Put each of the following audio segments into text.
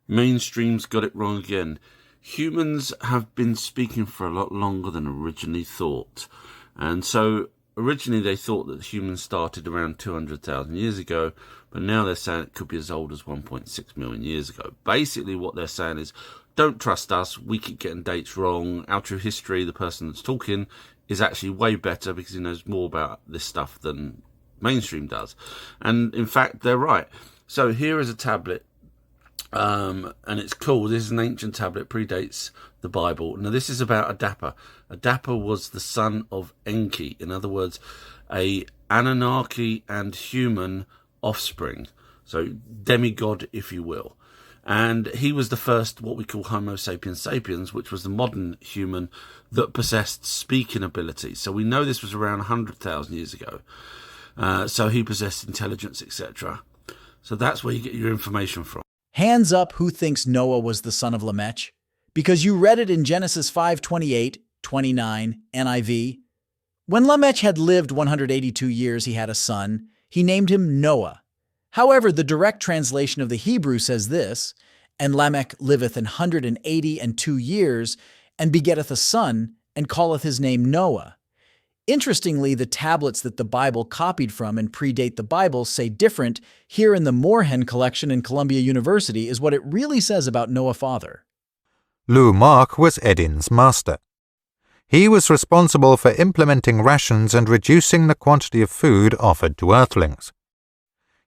Mainstream's got it wrong again. Humans have been speaking for a lot longer than originally thought. And so originally they thought that humans started around 200,000 years ago, but now they're saying it could be as old as 1.6 million years ago. Basically what they're saying is, don't trust us, we keep getting dates wrong. Our True History, the person that's talking, is actually way better because he knows more about this stuff than mainstream does. And in fact, they're right. So here is a tablet. And it's cool. This is an ancient tablet, predates the Bible. Now, this is about Adapa. Adapa was the son of Enki. In other words, a Anunnaki and human offspring. So, demigod, if you will. And he was the first, what we call Homo sapiens sapiens, which was the modern human that possessed speaking ability. So we know this was around 100,000 years ago. So he possessed intelligence, etc. So that's where you get your information from. Hands up who thinks Noah was the son of Lamech, because you read it in Genesis 5:28, 29, NIV. When Lamech had lived 182 years, he had a son. He named him Noah. However, the direct translation of the Hebrew says this, and Lamech liveth 182 years, and begetteth a son, and calleth his name Noah. Interestingly, the tablets that the Bible copied from and predate the Bible say different. Here in the Moorhen collection in Columbia University is what it really says about Noah father. Lu-Mark was Edin's master. He was responsible for implementing rations and reducing the quantity of food offered to earthlings.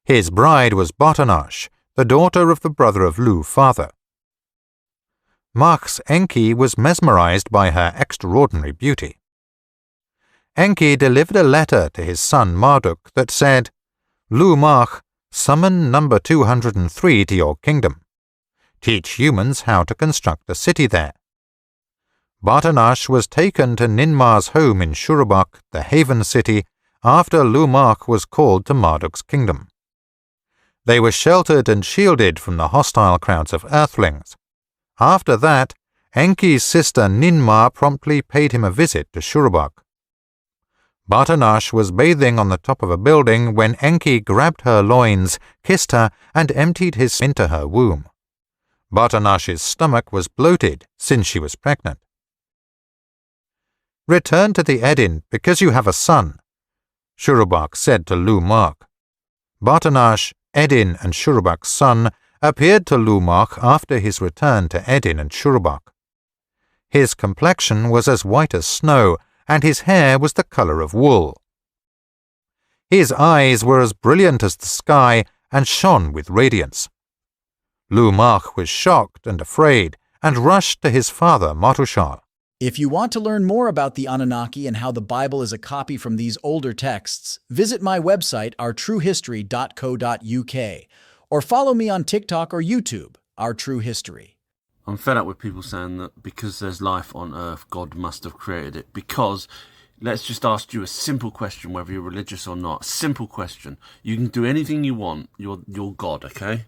His bride was Botanash, the daughter of the brother of Lu father. Mark's Enki was mesmerized by her extraordinary beauty. Enki delivered a letter to his son Marduk that said, Lu-Mark, summon number 203 to your kingdom. Teach humans how to construct a city there. Botanash was taken to Ninmar's home in Shurubak, the haven city, after Lu-Mark was called to Marduk's kingdom. They were sheltered and shielded from the hostile crowds of earthlings. After that, Enki's sister Ninmar promptly paid him a visit to Shurubak. Botanash was bathing on the top of a building when Enki grabbed her loins, kissed her, and emptied his into her womb. Botanash's stomach was bloated since she was pregnant. Return to the Edin because you have a son, Shurubak said to Lu-Mark. Botanash, Edin, and Shurubak's son appeared to Lu-Mark after his return to Edin and Shurubak. His complexion was as white as snow, and his hair was the color of wool. His eyes were as brilliant as the sky and shone with radiance. Lu-Mark was shocked and afraid and rushed to his father Matushal. If you want to learn more about the Anunnaki and how the Bible is a copy from these older texts, visit my website, ourtruehistory.co.uk, or follow me on TikTok or YouTube, Our True History. I'm fed up with people saying that because there's life on Earth, God must have created it. Because, let's just ask you a simple question, whether you're religious or not. Simple question. You can do anything you want. You're God, okay?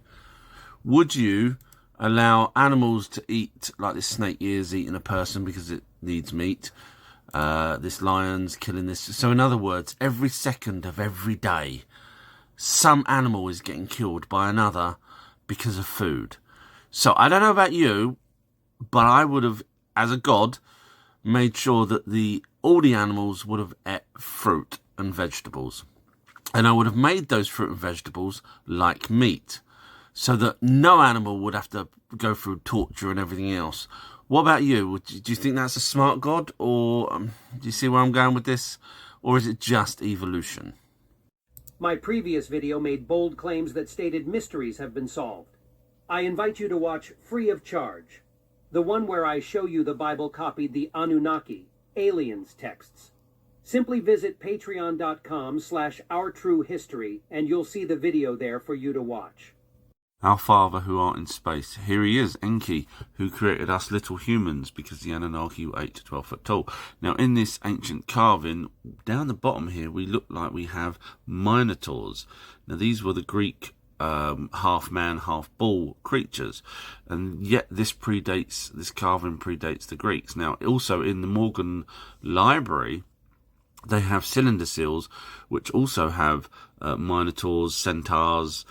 Would you allow animals to eat, like this snake is eating a person because it needs meat? This lion's killing this. So in other words, every second of every day, some animal is getting killed by another because of food. So I don't know about you, but I would have, as a god, made sure that all the animals would have ate fruit and vegetables. And I would have made those fruit and vegetables like meat, so that no animal would have to go through torture and everything else. What about you? Do you think that's a smart god? Or do you see where I'm going with this? Or is it just evolution? My previous video made bold claims that stated mysteries have been solved. I invite you to watch free of charge, the one where I show you the Bible copied the Anunnaki, aliens texts. Simply visit patreon.com/ourtruehistory and you'll see the video there for you to watch. Our Father who art in space. Here he is, Enki, who created us little humans because the Anunnaki were 8 to 12 foot tall. Now, in this ancient carving, down the bottom here, we look like we have minotaurs. Now, these were the Greek half man, half bull creatures, and yet this carving predates the Greeks. Now, also in the Morgan Library, they have cylinder seals, which also have minotaurs, centaurs,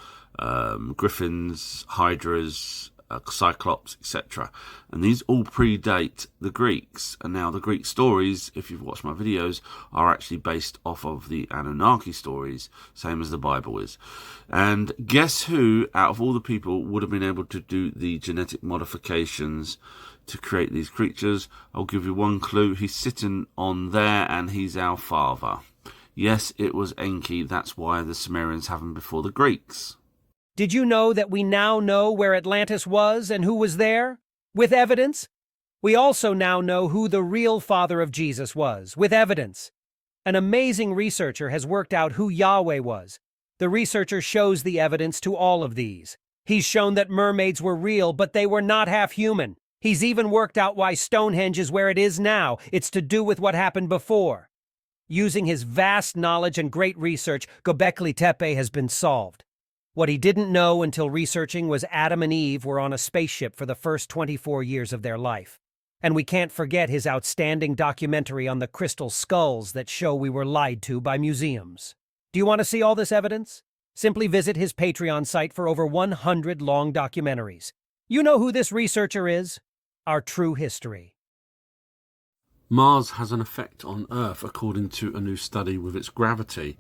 griffins, hydras, Cyclops, etc. And these all predate the Greeks. And now the Greek stories, if you've watched my videos, are actually based off of the Anunnaki stories, same as the Bible is. And guess who, out of all the people, would have been able to do the genetic modifications to create these creatures? I'll give you one clue. He's sitting on there, and he's our father. Yes, it was Enki. That's why the Sumerians have him before the Greeks. Did you know that we now know where Atlantis was and who was there? With evidence? We also now know who the real father of Jesus was, with evidence. An amazing researcher has worked out who Yahweh was. The researcher shows the evidence to all of these. He's shown that mermaids were real, but they were not half human. He's even worked out why Stonehenge is where it is now. It's to do with what happened before. Using his vast knowledge and great research, Göbekli Tepe has been solved. What he didn't know until researching was Adam and Eve were on a spaceship for the first 24 years of their life. And we can't forget his outstanding documentary on the crystal skulls that show we were lied to by museums. Do you want to see all this evidence? Simply visit his Patreon site for over 100 long documentaries. You know who this researcher is? Our true history. Mars has an effect on Earth according to a new study with its gravity.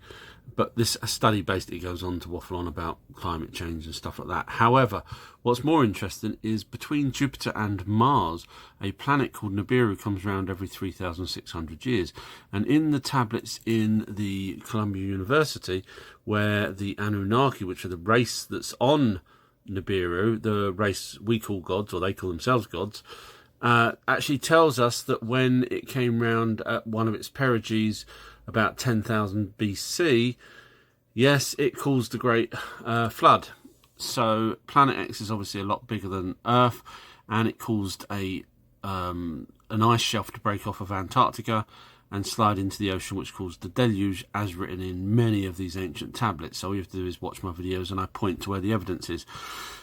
But this study basically goes on to waffle on about climate change and stuff like that. However, what's more interesting is between Jupiter and Mars, a planet called Nibiru comes around every 3,600 years. And in the tablets in the Columbia University, where the Anunnaki, which are the race that's on Nibiru, the race we call gods, or they call themselves gods, actually tells us that when it came round at one of its perigees about 10,000 BC, yes, it caused a great flood. So Planet X is obviously a lot bigger than Earth, and it caused an ice shelf to break off of Antarctica and slide into the ocean, which caused the deluge, as written in many of these ancient tablets. So all you have to do is watch my videos and I point to where the evidence is.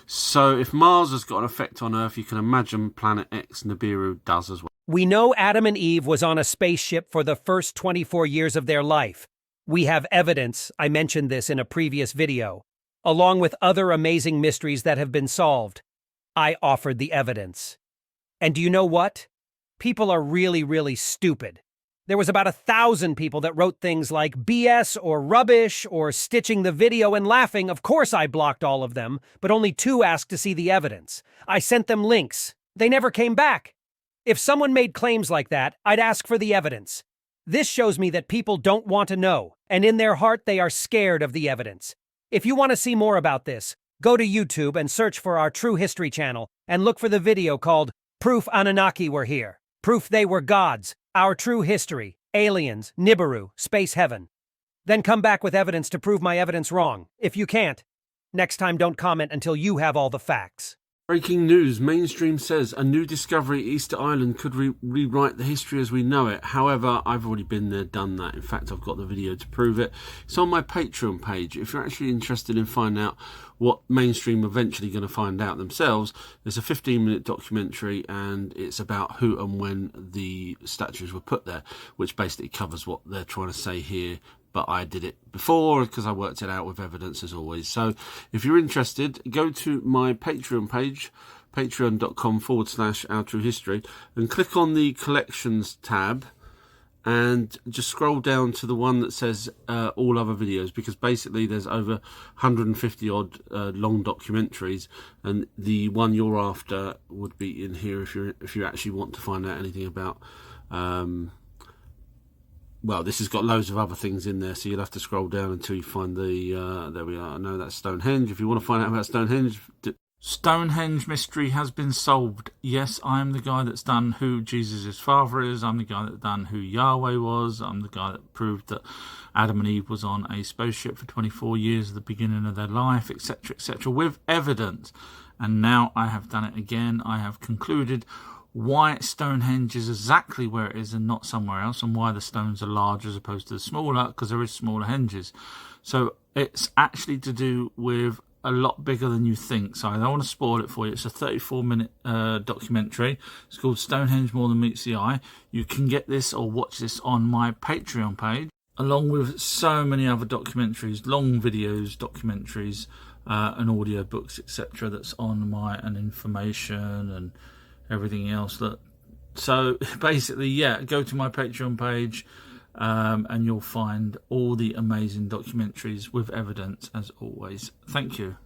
So if Mars has got an effect on Earth, you can imagine Planet X, Nibiru, does as well. We know Adam and Eve was on a spaceship for the first 24 years of their life. We have evidence, I mentioned this in a previous video, along with other amazing mysteries that have been solved. I offered the evidence. And do you know what? People are really, really stupid. There was about 1,000 people that wrote things like BS or rubbish or stitching the video and laughing. Of course I blocked all of them, but only 2 asked to see the evidence. I sent them links. They never came back. If someone made claims like that, I'd ask for the evidence. This shows me that people don't want to know, and in their heart they are scared of the evidence. If you want to see more about this, go to YouTube and search for our True History channel and look for the video called Proof Anunnaki Were Here. Proof They Were Gods. Our True History, Aliens, Nibiru, Space Heaven. Then come back with evidence to prove my evidence wrong. If you can't, next time don't comment until you have all the facts. Breaking news, Mainstream says a new discovery, Easter Island, could rewrite the history as we know it. However, I've already been there, done that. In fact, I've got the video to prove it. It's on my Patreon page. If you're actually interested in finding out what Mainstream are eventually going to find out themselves, there's a 15-minute documentary, and it's about who and when the statues were put there, which basically covers what they're trying to say here. But I did it before because I worked it out with evidence as always. So if you're interested, go to my Patreon page, patreon.com/OurTrueHistory, and click on the collections tab and just scroll down to the one that says all other videos, because basically there's over 150 odd long documentaries, and the one you're after would be in here if you actually want to find out anything about well, this has got loads of other things in there, so you'll have to scroll down until you find the, there we are, I know that's Stonehenge. If you want to find out about Stonehenge mystery has been solved. Yes, I am the guy that's done who Jesus' father is. I'm the guy that's done who Yahweh was. I'm the guy that proved that Adam and Eve was on a spaceship for 24 years at the beginning of their life, etc., etc., with evidence. And now I have done it again. I have concluded why Stonehenge is exactly where it is and not somewhere else, and why the stones are large as opposed to the smaller, because there is smaller henges. So it's actually to do with a lot bigger than you think. So I don't want to spoil it for you. It's a 34-minute documentary. It's called Stonehenge More Than Meets the Eye. You can get this or watch this on my Patreon page, along with so many other documentaries, long videos, documentaries, and audio books, etc. that's on and information and everything else. So basically, yeah, go to my Patreon page, and you'll find all the amazing documentaries with evidence, as always. Thank you.